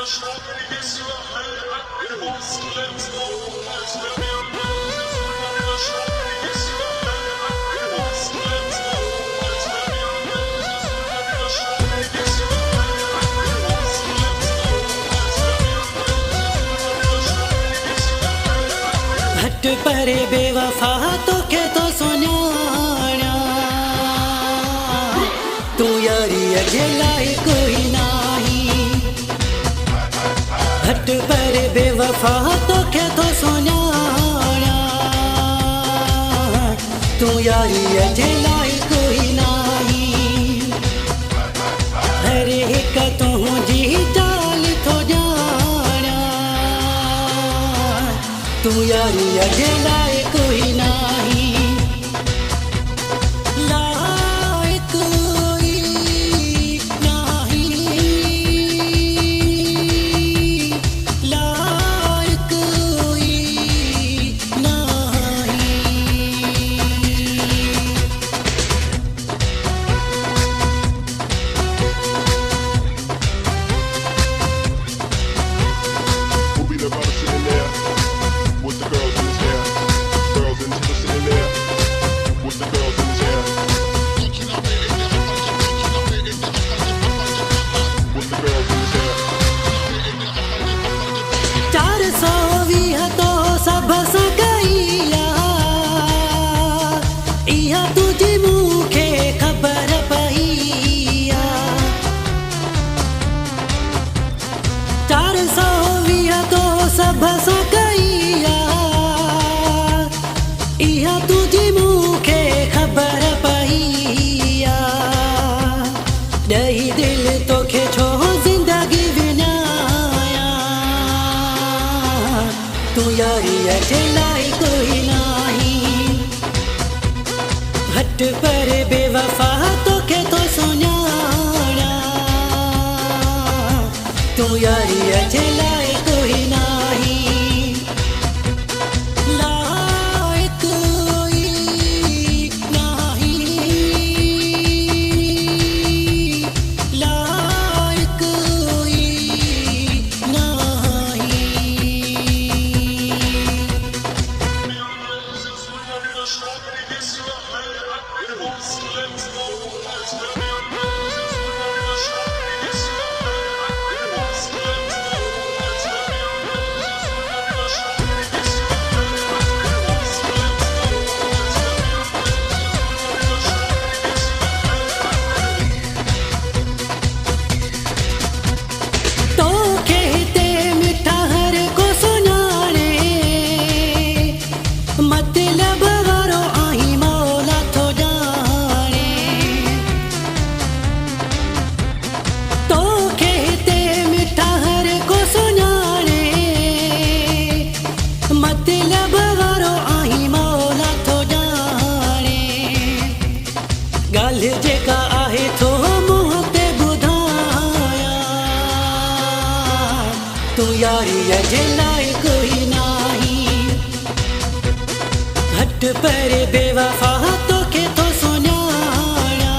हट परे बेवफा तो के तो सुन्याणा तू यारी अजलाई कोई नाही। हट परे बेवफा तो के तो सुन्याणा तू यारी अजलाई कोई नाही। हर एक तुझी चाल तो जाना तू यारी अजलाए कोई नाही। लायक कोई नाही, लायक कोई नाही। We'll be the brother sitting there with the girls in his hair. Girls in his sitting there with the girls in his hair. With the girls in his hair. 420 तो सब सकैया इहा तुझी मुखे खबर पईया। 420 तो सब सकैया इहा तुझी मुखे खबर पईया। ॾही दिल तोखे छो ज़िंदगी विञाया तू यारी अजलाई कोई नाही। हट पर बेवफा तोखे तो सुञाणा तू यारी अजलाई कोई नाही। लायक कोई नाही, लायक कोई नाही। तो कहते मिठा हर को सुनाने मतलब वारो आही मौला थो जाने। तो कहते मिठा हर को सुनाने मतलब वारो आही मौला थो जाने। ॻाल्हि जेका आहे थो मुंहं ते ॿुधायां तू यारी अजलाए कोई नाही। हट परे बेवफा तोखे तो सुञाणा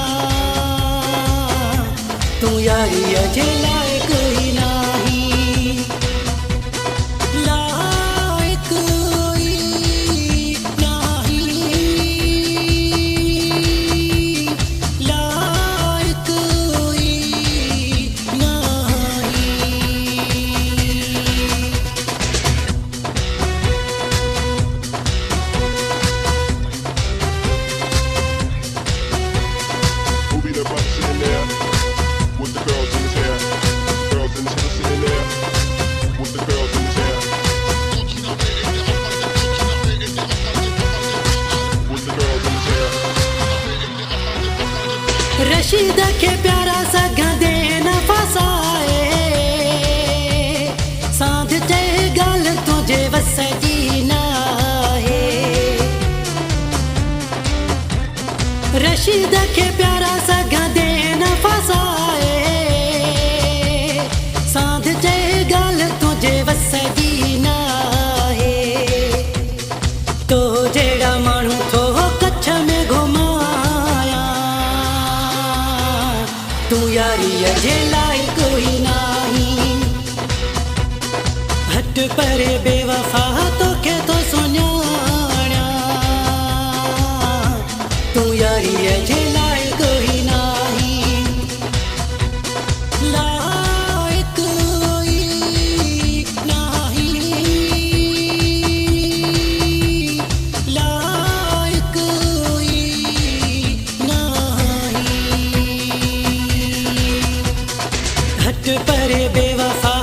तू यारी अजलाए कोई नाही। लायक कोई नाही, लायक कोई नाही। We'll be the brother sitting there with the girls in his hair. Girls in his hair sitting there with the girls in his hair. With the girls in his hair. Rashid के प्यारा सगदे न फसाए साध ते गल तुझे वसजी ना है। रशीद के प्यारा सगदे न फसाए साध ते गल तुझे वसजी ना है। तो जेड़ा माण्हू थो कच्छ में घुमाया तू यारी अजलाई कोई नाही। परे बेवफा तोखे तो सुञाणा तू यारीअ जे लाइक़ ई नाही लाइक़ ई नाही लाइक़ ई नाही घट परे बेवफा